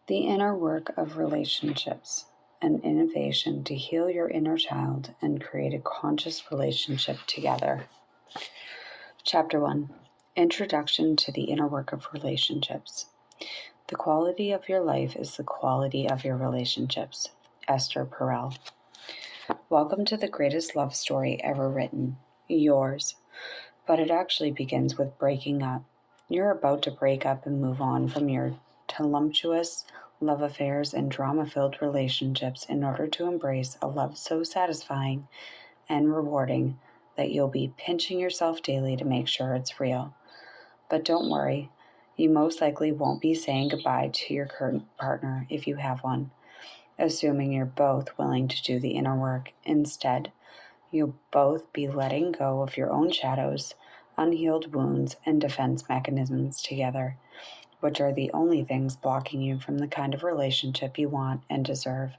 The inner work of relationships, an innovation to heal your inner child and create a conscious relationship together. Chapter 1: Introduction to the Inner Work of Relationships. The quality of your life is the quality of your relationships. Esther Perel. Welcome to the greatest love story ever written, yours. But it actually begins with breaking up. You're about to break up and move on from your tumultuous love affairs and drama-filled relationships in order to embrace a love so satisfying and rewarding that you'll be pinching yourself daily to make sure it's real. But don't worry, you most likely won't be saying goodbye to your current partner if you have one, assuming you're both willing to do the inner work. Instead, you'll both be letting go of your own shadows, unhealed wounds, and defense mechanisms together, which are the only things blocking you from the kind of relationship you want and deserve.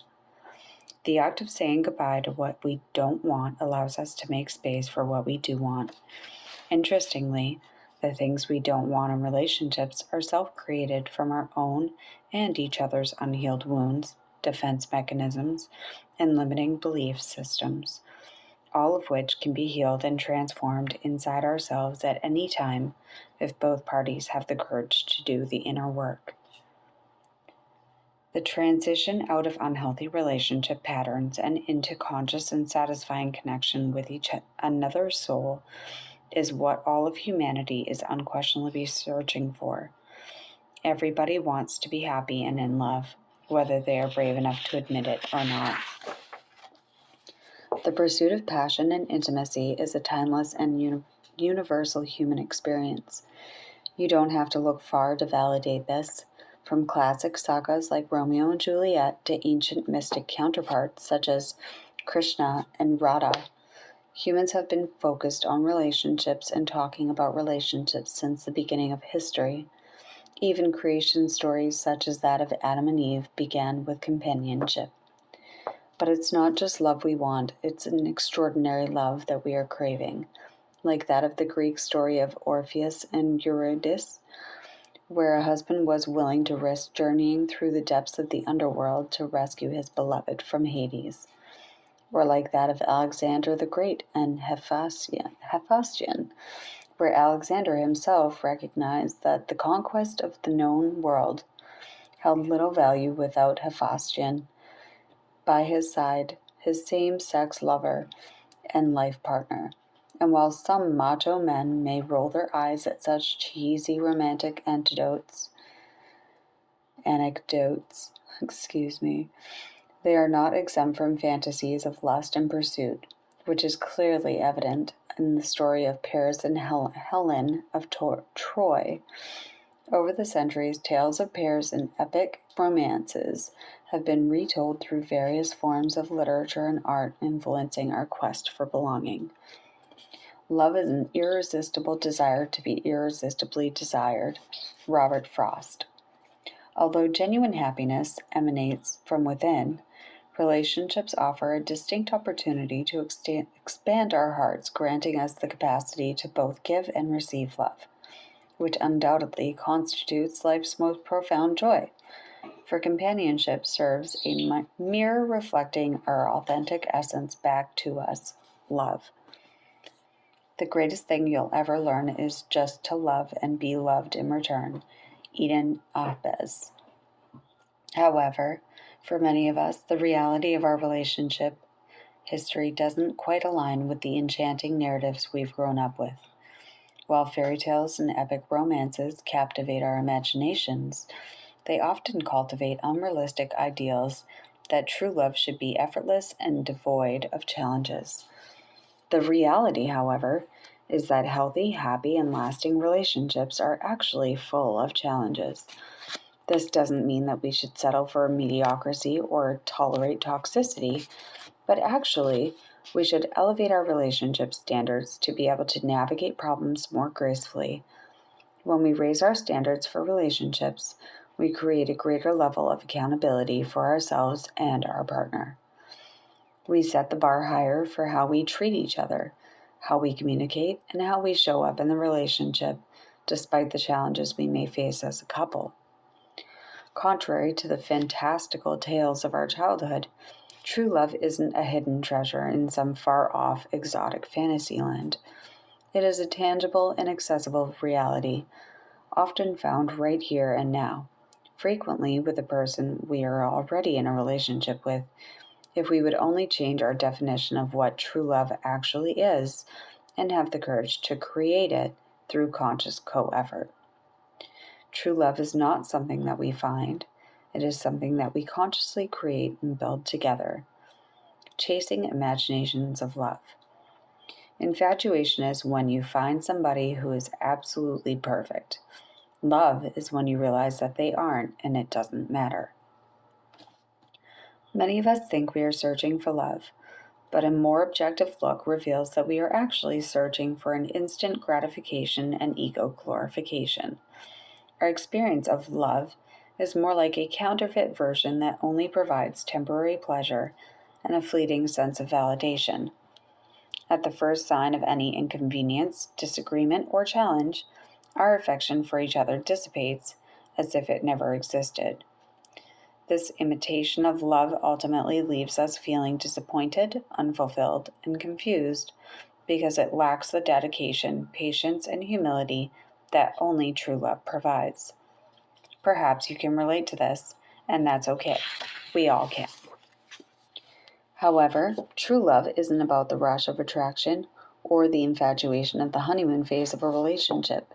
The act of saying goodbye to what we don't want allows us to make space for what we do want. Interestingly, the things we don't want in relationships are self-created from our own and each other's unhealed wounds, defense mechanisms, and limiting belief systems, all of which can be healed and transformed inside ourselves at any time if both parties have the courage to do the inner work. The transition out of unhealthy relationship patterns and into conscious and satisfying connection with each another's soul is what all of humanity is unquestionably searching for. Everybody wants to be happy and in love, whether they are brave enough to admit it or not. The pursuit of passion and intimacy is a timeless and universal human experience. You don't have to look far to validate this. From classic sagas like Romeo and Juliet to ancient mystic counterparts such as Krishna and Radha, humans have been focused on relationships and talking about relationships since the beginning of history. Even creation stories such as that of Adam and Eve began with companionship. But it's not just love we want, it's an extraordinary love that we are craving, like that of the Greek story of Orpheus and Eurydice, where a husband was willing to risk journeying through the depths of the underworld to rescue his beloved from Hades, or like that of Alexander the Great and Hephaestion, where Alexander himself recognized that the conquest of the known world held little value without Hephaestion by his side, his same-sex lover and life partner. And while some macho men may roll their eyes at such cheesy romantic anecdotes, they are not exempt from fantasies of lust and pursuit, which is clearly evident in the story of Paris and Helen of Troy. Over the centuries, tales of pairs and epic romances have been retold through various forms of literature and art, influencing our quest for belonging. Love is an irresistible desire to be irresistibly desired. Robert Frost. Although genuine happiness emanates from within, relationships offer a distinct opportunity to expand our hearts, granting us the capacity to both give and receive love, which undoubtedly constitutes life's most profound joy. For companionship serves a mirror reflecting our authentic essence back to us, love. The greatest thing you'll ever learn is just to love and be loved in return. Eden Ahbez. However, for many of us, the reality of our relationship history doesn't quite align with the enchanting narratives we've grown up with. While fairy tales and epic romances captivate our imaginations, they often cultivate unrealistic ideals that true love should be effortless and devoid of challenges. The reality, however, is that healthy, happy, and lasting relationships are actually full of challenges. This doesn't mean that we should settle for mediocrity or tolerate toxicity, but actually, we should elevate our relationship standards to be able to navigate problems more gracefully. When we raise our standards for relationships, we create a greater level of accountability for ourselves and our partner. We set the bar higher for how we treat each other, how we communicate, and how we show up in the relationship, despite the challenges we may face as a couple. Contrary to the fantastical tales of our childhood, true love isn't a hidden treasure in some far-off, exotic fantasy land. It is a tangible and accessible reality, often found right here and now, frequently with the person we are already in a relationship with, if we would only change our definition of what true love actually is and have the courage to create it through conscious co-effort. True love is not something that we find, it is something that we consciously create and build together. Chasing imaginations of love. Infatuation is when you find somebody who is absolutely perfect. Love is when you realize that they aren't and it doesn't matter. Many of us think we are searching for love, but a more objective look reveals that we are actually searching for an instant gratification and ego glorification. Our experience of love is more like a counterfeit version that only provides temporary pleasure and a fleeting sense of validation. At the first sign of any inconvenience, disagreement, or challenge, our affection for each other dissipates as if it never existed. This imitation of love ultimately leaves us feeling disappointed, unfulfilled, and confused because it lacks the dedication, patience, and humility that only true love provides. Perhaps you can relate to this, and that's okay. We all can. However, true love isn't about the rush of attraction or the infatuation of the honeymoon phase of a relationship.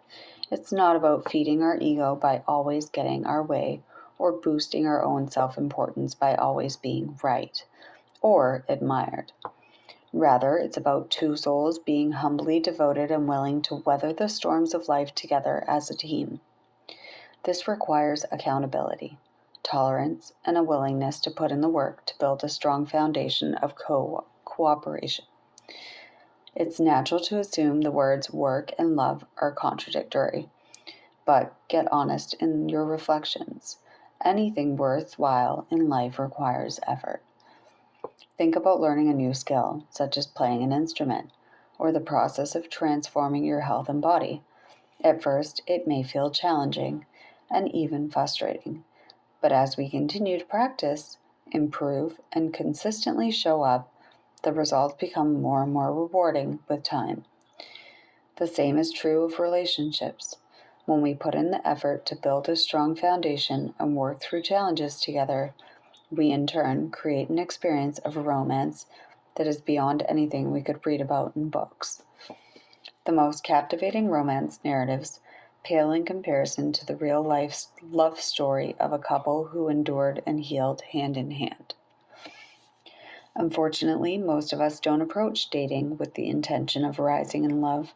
It's not about feeding our ego by always getting our way or boosting our own self-importance by always being right or admired. Rather, it's about two souls being humbly devoted and willing to weather the storms of life together as a team. This requires accountability, tolerance, and a willingness to put in the work to build a strong foundation of cooperation. It's natural to assume the words work and love are contradictory, but get honest in your reflections. Anything worthwhile in life requires effort. Think about learning a new skill, such as playing an instrument, or the process of transforming your health and body. At first, it may feel challenging and even frustrating, but as we continue to practice, improve, and consistently show up, the results become more and more rewarding with time. The same is true of relationships. When we put in the effort to build a strong foundation and work through challenges together, we in turn create an experience of romance that is beyond anything we could read about in books. The most captivating romance narratives pale in comparison to the real life love story of a couple who endured and healed hand in hand. Unfortunately, most of us don't approach dating with the intention of rising in love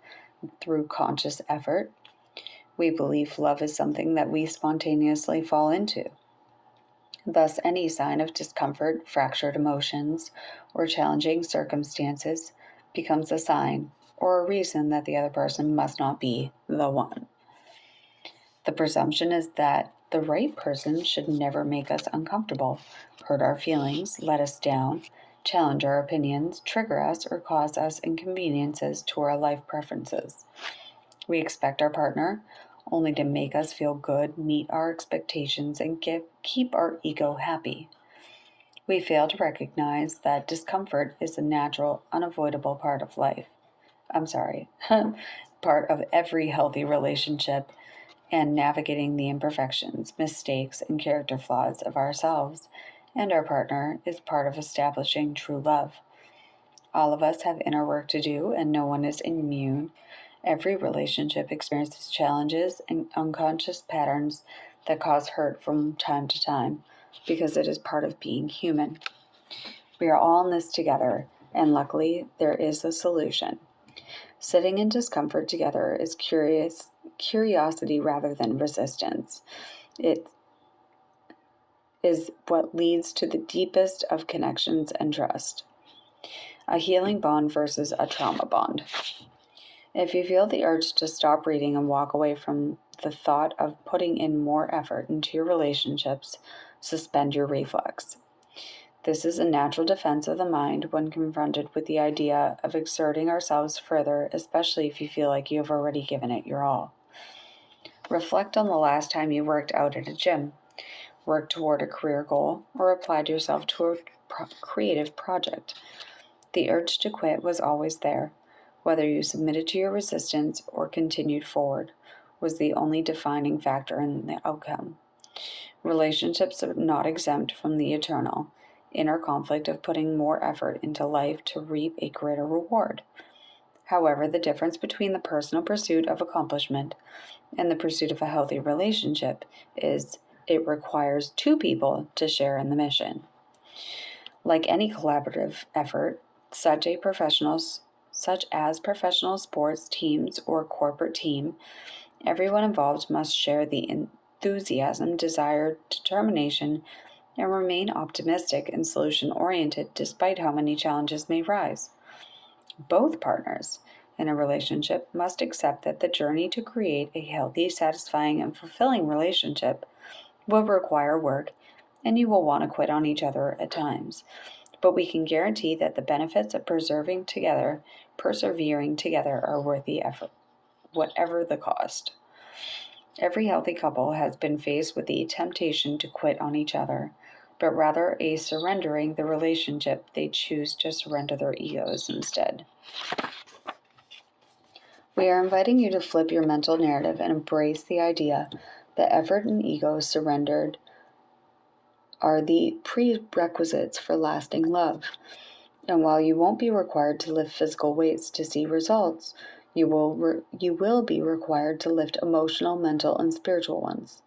through conscious effort. We believe love is something that we spontaneously fall into. Thus, any sign of discomfort, fractured emotions, or challenging circumstances becomes a sign or a reason that the other person must not be the one. The presumption is that the right person should never make us uncomfortable, hurt our feelings, let us down, challenge our opinions, trigger us, or cause us inconveniences to our life preferences. We expect our partner only to make us feel good, meet our expectations, and keep our ego happy. We fail to recognize that discomfort is a natural, unavoidable part of life. Part of every healthy relationship, and navigating the imperfections, mistakes, and character flaws of ourselves and our partner is part of establishing true love. All of us have inner work to do, and no one is immune. Every relationship experiences challenges and unconscious patterns that cause hurt from time to time because it is part of being human. We are all in this together, and luckily there is a solution. Sitting in discomfort together is curiosity rather than resistance. It is what leads to the deepest of connections and trust. A healing bond versus a trauma bond. If you feel the urge to stop reading and walk away from the thought of putting in more effort into your relationships, suspend your reflex. This is a natural defense of the mind when confronted with the idea of exerting ourselves further, especially if you feel like you have already given it your all. Reflect on the last time you worked out at a gym. worked toward a career goal, or applied yourself to a creative project. The urge to quit was always there. Whether you submitted to your resistance or continued forward was the only defining factor in the outcome. Relationships are not exempt from the eternal inner conflict of putting more effort into life to reap a greater reward. However, the difference between the personal pursuit of accomplishment and the pursuit of a healthy relationship is it requires two people to share in the mission. Like any collaborative effort, such as professional sports teams or corporate team, everyone involved must share the enthusiasm, desire, determination, and remain optimistic and solution-oriented despite how many challenges may rise. Both partners in a relationship must accept that the journey to create a healthy, satisfying, and fulfilling relationship will require work, and you will want to quit on each other at times. But we can guarantee that the benefits of persevering together are worth the effort, whatever the cost. Every healthy couple has been faced with the temptation to quit on each other, but rather a surrendering the relationship, they choose to surrender their egos instead. We are inviting you to flip your mental narrative and embrace the idea that effort and ego surrendered are the prerequisites for lasting love. And while you won't be required to lift physical weights to see results, you will be required to lift emotional, mental, and spiritual ones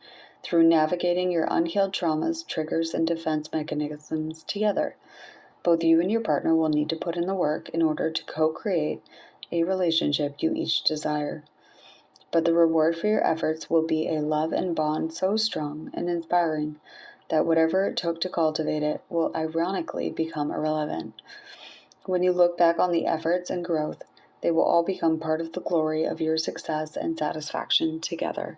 through navigating your unhealed traumas, triggers, and defense mechanisms together. Both you and your partner will need to put in the work in order to co-create a relationship you each desire. But the reward for your efforts will be a love and bond so strong and inspiring that whatever it took to cultivate it will ironically become irrelevant. When you look back on the efforts and growth, they will all become part of the glory of your success and satisfaction together.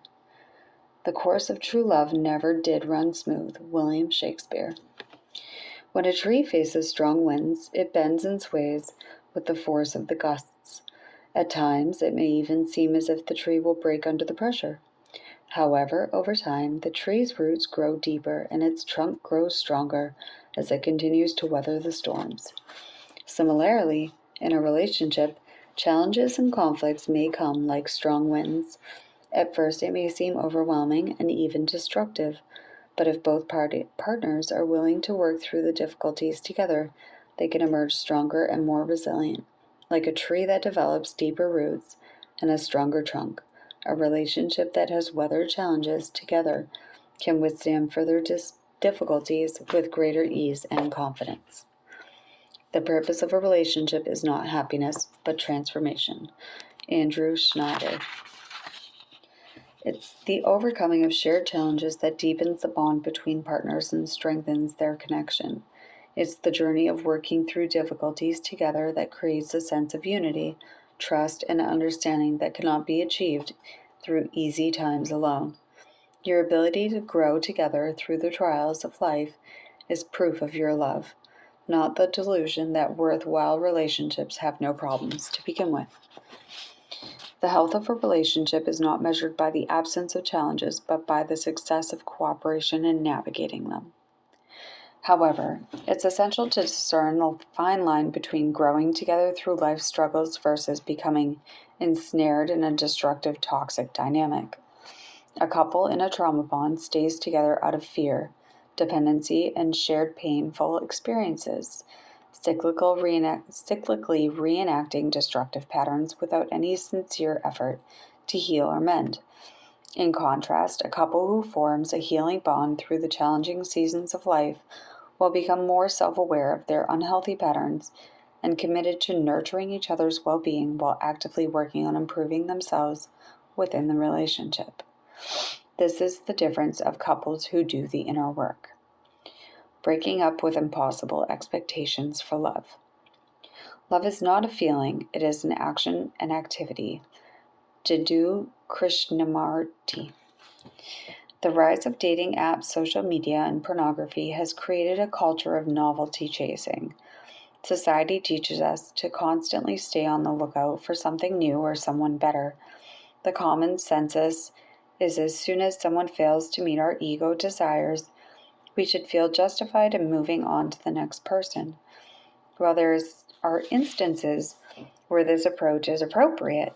The course of true love never did run smooth. William Shakespeare. When a tree faces strong winds, it bends and sways with the force of the gusts. At times, it may even seem as if the tree will break under the pressure. However, over time, the tree's roots grow deeper and its trunk grows stronger as it continues to weather the storms. Similarly, in a relationship, challenges and conflicts may come like strong winds. At first, it may seem overwhelming and even destructive, but if both partners are willing to work through the difficulties together, they can emerge stronger and more resilient. Like a tree that develops deeper roots and a stronger trunk, a relationship that has weathered challenges together can withstand further difficulties with greater ease and confidence. The purpose of a relationship is not happiness, but transformation. Andrew Schneider. It's the overcoming of shared challenges that deepens the bond between partners and strengthens their connection. It's the journey of working through difficulties together that creates a sense of unity, trust, and understanding that cannot be achieved through easy times alone. Your ability to grow together through the trials of life is proof of your love, not the delusion that worthwhile relationships have no problems to begin with. The health of a relationship is not measured by the absence of challenges, but by the success of cooperation in navigating them. However, it's essential to discern the fine line between growing together through life's struggles versus becoming ensnared in a destructive, toxic dynamic. A couple in a trauma bond stays together out of fear, dependency, and shared painful experiences, cyclically reenacting destructive patterns without any sincere effort to heal or mend. In contrast, a couple who forms a healing bond through the challenging seasons of life will become more self-aware of their unhealthy patterns and committed to nurturing each other's well-being while actively working on improving themselves within the relationship. This is the difference of couples who do the inner work. Breaking up with impossible expectations for love. Love is not a feeling, it is an action and activity. Jiddu Krishnamurti. The rise of dating apps, social media, and pornography has created a culture of novelty chasing. Society teaches us to constantly stay on the lookout for something new or someone better. The common census is as soon as someone fails to meet our ego desires, we should feel justified in moving on to the next person. While there are instances where this approach is appropriate,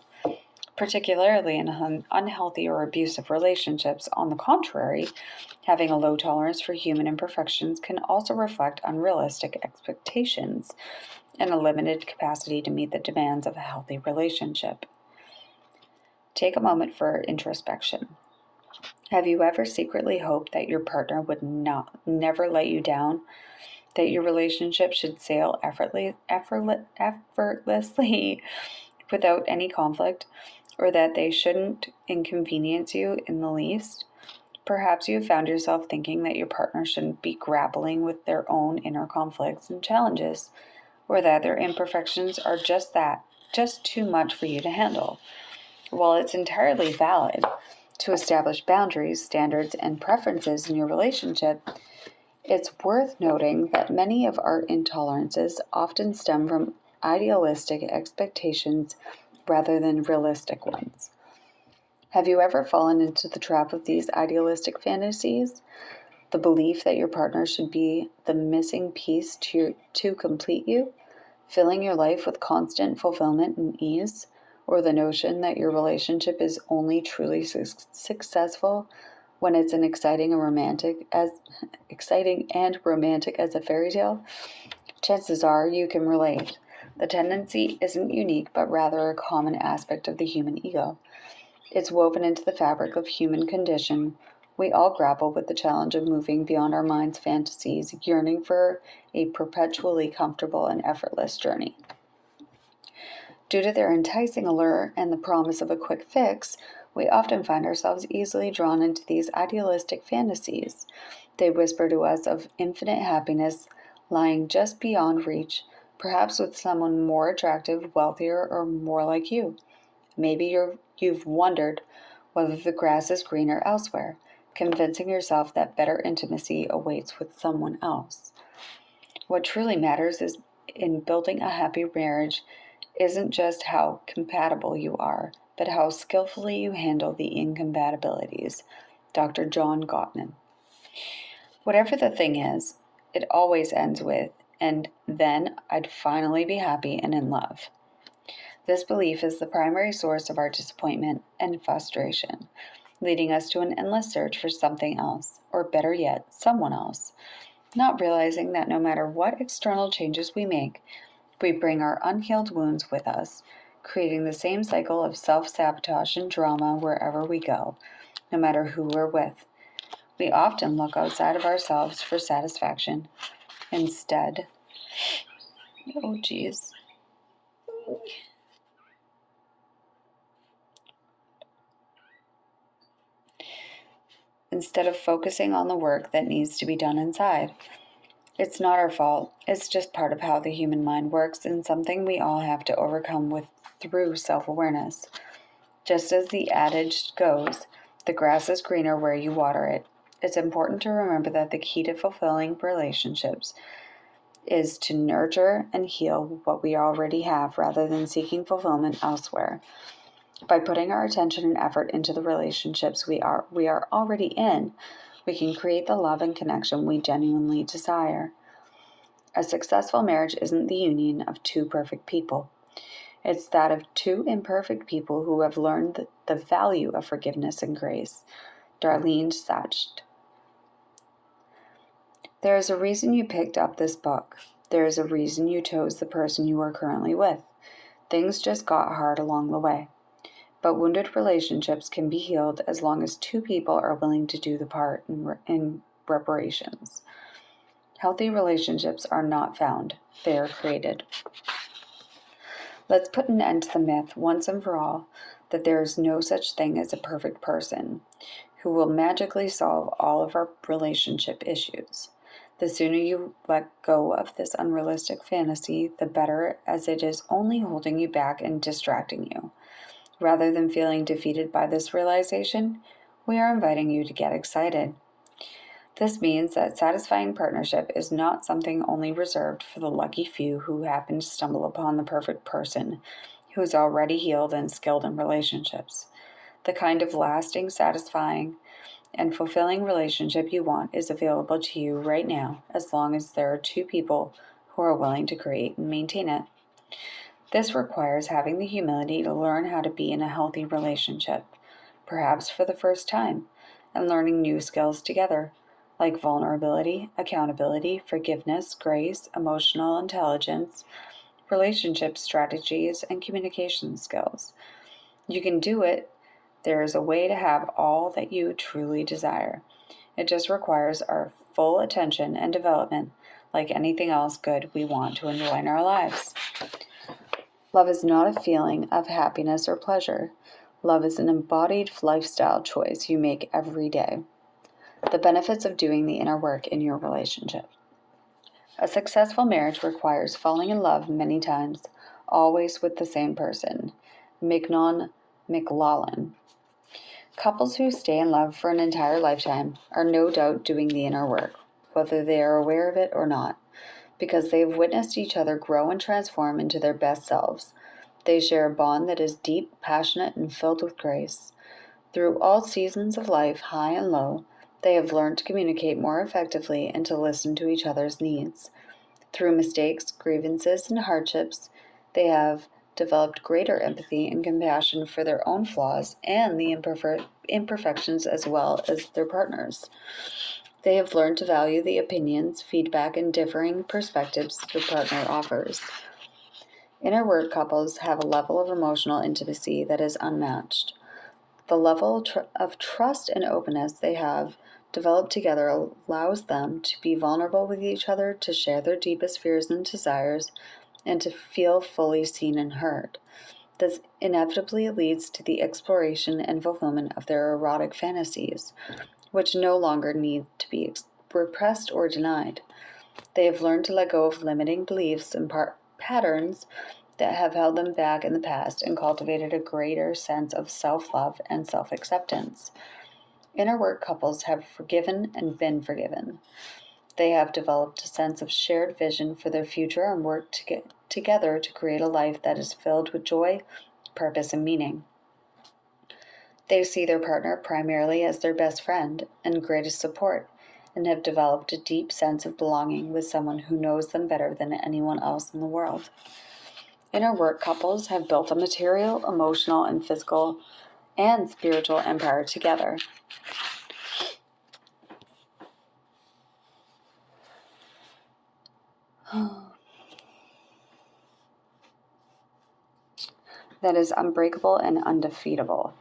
particularly in unhealthy or abusive relationships, on the contrary, having a low tolerance for human imperfections can also reflect unrealistic expectations and a limited capacity to meet the demands of a healthy relationship. Take a moment for introspection. Have you ever secretly hoped that your partner would never let you down, that your relationship should sail effortlessly without any conflict, or that they shouldn't inconvenience you in the least? Perhaps you have found yourself thinking that your partner shouldn't be grappling with their own inner conflicts and challenges, or that their imperfections are just too much for you to handle. While it's entirely valid to establish boundaries, standards, and preferences in your relationship, it's worth noting that many of our intolerances often stem from idealistic expectations rather than realistic ones. Have you ever fallen into the trap of these idealistic fantasies? The belief that your partner should be the missing piece to complete you, filling your life with constant fulfillment and ease, or the notion that your relationship is only truly successful when it's exciting and romantic as a fairy tale? Chances are you can relate. The tendency isn't unique, but rather a common aspect of the human ego. It's woven into the fabric of human condition. We all grapple with the challenge of moving beyond our mind's fantasies, yearning for a perpetually comfortable and effortless journey. Due to their enticing allure and the promise of a quick fix, we often find ourselves easily drawn into these idealistic fantasies. They whisper to us of infinite happiness lying just beyond reach, perhaps with someone more attractive, wealthier, or more like you. Maybe you've wondered whether the grass is greener elsewhere, convincing yourself that better intimacy awaits with someone else. What truly matters is in building a happy marriage isn't just how compatible you are, but how skillfully you handle the incompatibilities. Dr. John Gottman. Whatever the thing is, it always ends with, and then I'd finally be happy and in love. This belief is the primary source of our disappointment and frustration, leading us to an endless search for something else, or better yet, someone else, not realizing that no matter what external changes we make, we bring our unhealed wounds with us, creating the same cycle of self-sabotage and drama wherever we go, no matter who we're with. We often look outside of ourselves for satisfaction. Instead of focusing on the work that needs to be done inside. It's not our fault. It's just part of how the human mind works and something we all have to overcome through self-awareness. Just as the adage goes, the grass is greener where you water it. It's important to remember that the key to fulfilling relationships is to nurture and heal what we already have rather than seeking fulfillment elsewhere. By putting our attention and effort into the relationships we are already in, we can create the love and connection we genuinely desire. A successful marriage isn't the union of two perfect people. It's that of two imperfect people who have learned the value of forgiveness and grace. Darlene Sachs. There is a reason you picked up this book. There is a reason you chose the person you are currently with. Things just got hard along the way. But wounded relationships can be healed as long as two people are willing to do the part in reparations. Healthy relationships are not found, they are created. Let's put an end to the myth once and for all that there is no such thing as a perfect person who will magically solve all of our relationship issues. The sooner you let go of this unrealistic fantasy, the better, as it is only holding you back and distracting you. Rather than feeling defeated by this realization, we are inviting you to get excited. This means that satisfying partnership is not something only reserved for the lucky few who happen to stumble upon the perfect person who is already healed and skilled in relationships. The kind of lasting, satisfying, and fulfilling relationship you want is available to you right now, as long as there are two people who are willing to create and maintain it. This requires having the humility to learn how to be in a healthy relationship, perhaps for the first time, and learning new skills together, like vulnerability, accountability, forgiveness, grace, emotional intelligence, relationship strategies, and communication skills. You can do it. There is a way to have all that you truly desire. It just requires our full attention and development, like anything else good we want to enjoy in our lives. Love is not a feeling of happiness or pleasure. Love is an embodied lifestyle choice you make every day. The benefits of doing the inner work in your relationship. A successful marriage requires falling in love many times, always with the same person. Mignon McLaughlin. Couples who stay in love for an entire lifetime are no doubt doing the inner work, whether they are aware of it or not, because they have witnessed each other grow and transform into their best selves. They share a bond that is deep, passionate, and filled with grace. Through all seasons of life, high and low, they have learned to communicate more effectively and to listen to each other's needs. Through mistakes, grievances, and hardships, they have developed greater empathy and compassion for their own flaws and the imperfections as well as their partners. They have learned to value the opinions, feedback, and differing perspectives their partner offers. Inner work couples have a level of emotional intimacy that is unmatched. The level of trust and openness they have developed together allows them to be vulnerable with each other, to share their deepest fears and desires, and to feel fully seen and heard. This inevitably leads to the exploration and fulfillment of their erotic fantasies, which no longer need to be repressed or denied. They have learned to let go of limiting beliefs and patterns that have held them back in the past and cultivated a greater sense of self-love and self-acceptance. Inner work couples have forgiven and been forgiven. They have developed a sense of shared vision for their future and worked together to create a life that is filled with joy, purpose, and meaning. They see their partner primarily as their best friend and greatest support, and have developed a deep sense of belonging with someone who knows them better than anyone else in the world. Inner work couples have built a material, emotional, and physical and spiritual empire together. That is unbreakable and undefeatable.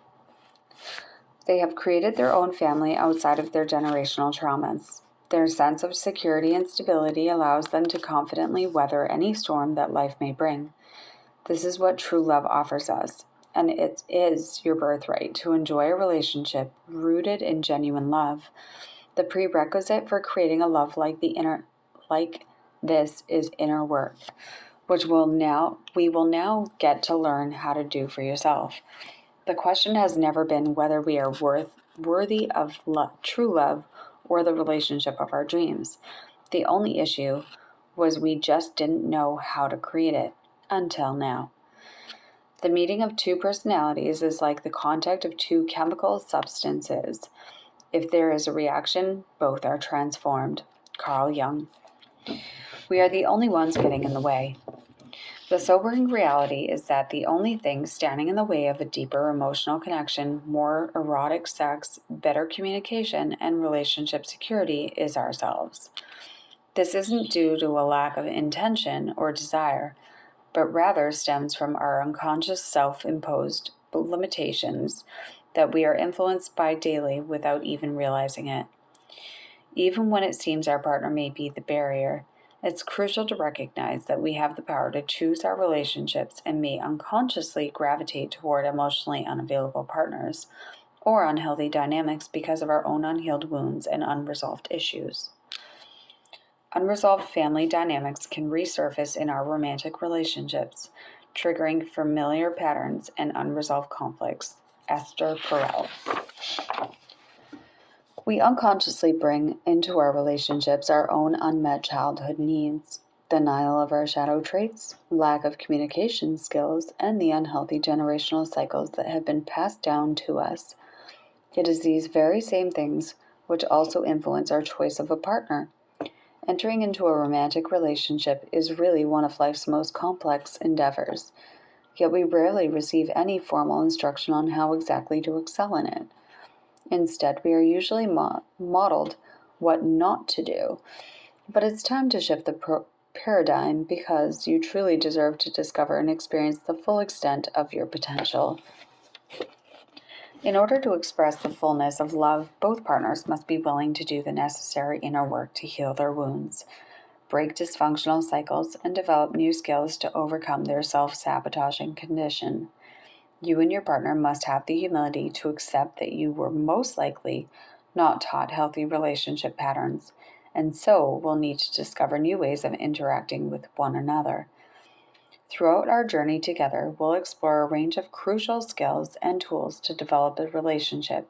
They have created their own family outside of their generational traumas. Their sense of security and stability allows them to confidently weather any storm that life may bring. This is what true love offers us, and it is your birthright to enjoy a relationship rooted in genuine love. The prerequisite for creating a love like this is inner work, which we will now get to learn how to do for yourself. The question has never been whether we are worthy of true love or the relationship of our dreams. The only issue was we just didn't know how to create it until now. The meeting of two personalities is like the contact of two chemical substances. If there is a reaction, both are transformed. Carl Jung. We are the only ones getting in the way. The sobering reality is that the only thing standing in the way of a deeper emotional connection, more erotic sex, better communication, and relationship security is ourselves. This isn't due to a lack of intention or desire, but rather stems from our unconscious self-imposed limitations that we are influenced by daily without even realizing it. Even when it seems our partner may be the barrier, it's crucial to recognize that we have the power to choose our relationships and may unconsciously gravitate toward emotionally unavailable partners or unhealthy dynamics because of our own unhealed wounds and unresolved issues. Unresolved family dynamics can resurface in our romantic relationships, triggering familiar patterns and unresolved conflicts. Esther Perel. We unconsciously bring into our relationships our own unmet childhood needs, denial of our shadow traits, lack of communication skills, and the unhealthy generational cycles that have been passed down to us. It is these very same things which also influence our choice of a partner. Entering into a romantic relationship is really one of life's most complex endeavors, yet we rarely receive any formal instruction on how exactly to excel in it. Instead, we are usually modeled what not to do. But it's time to shift the paradigm, because you truly deserve to discover and experience the full extent of your potential. In order to express the fullness of love, both partners must be willing to do the necessary inner work to heal their wounds, break dysfunctional cycles, and develop new skills to overcome their self-sabotaging condition. You and your partner must have the humility to accept that you were most likely not taught healthy relationship patterns, and so will need to discover new ways of interacting with one another. Throughout our journey together, we'll explore a range of crucial skills and tools to develop a relationship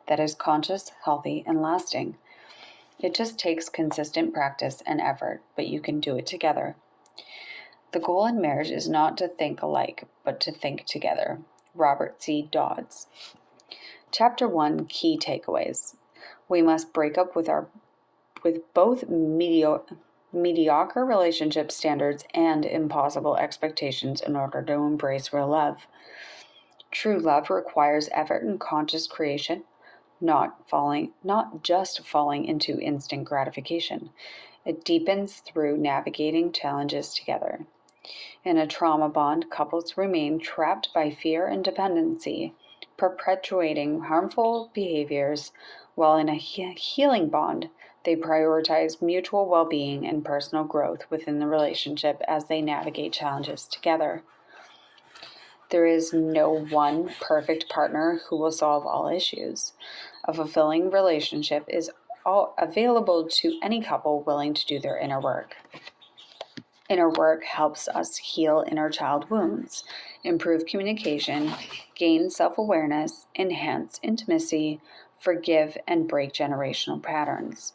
that is conscious, healthy, and lasting. It just takes consistent practice and effort, but you can do it together. The goal in marriage is not to think alike, but to think together. Robert C. Dodds. Chapter 1, Key Takeaways. We must break up with both mediocre relationship standards and impossible expectations in order to embrace real love. True love requires effort and conscious creation, not just falling into instant gratification. It deepens through navigating challenges together. In a trauma bond, couples remain trapped by fear and dependency, perpetuating harmful behaviors, while in a healing bond, they prioritize mutual well-being and personal growth within the relationship as they navigate challenges together. There is no one perfect partner who will solve all issues. A fulfilling relationship is available to any couple willing to do their inner work. Inner work helps us heal inner child wounds, improve communication, gain self-awareness, enhance intimacy, forgive, and break generational patterns.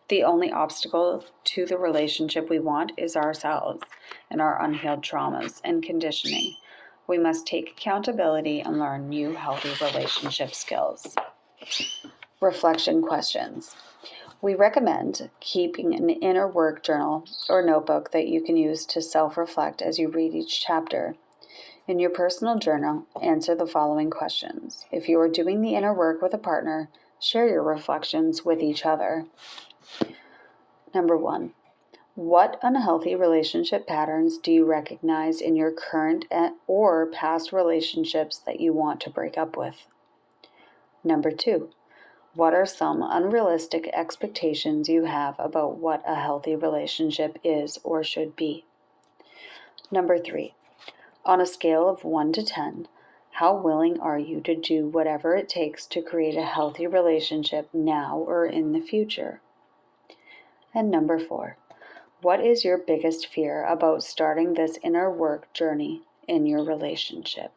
The only obstacle to the relationship we want is ourselves and our unhealed traumas and conditioning. We must take accountability and learn new healthy relationship skills. Reflection questions. We recommend keeping an inner work journal or notebook that you can use to self-reflect as you read each chapter. In your personal journal, answer the following questions. If you are doing the inner work with a partner, share your reflections with each other. Number 1. What unhealthy relationship patterns do you recognize in your current or past relationships that you want to break up with? Number 2. What are some unrealistic expectations you have about what a healthy relationship is or should be? Number 3. On a scale of 1 to 10, how willing are you to do whatever it takes to create a healthy relationship now or in the future? And number 4. What is your biggest fear about starting this inner work journey in your relationship?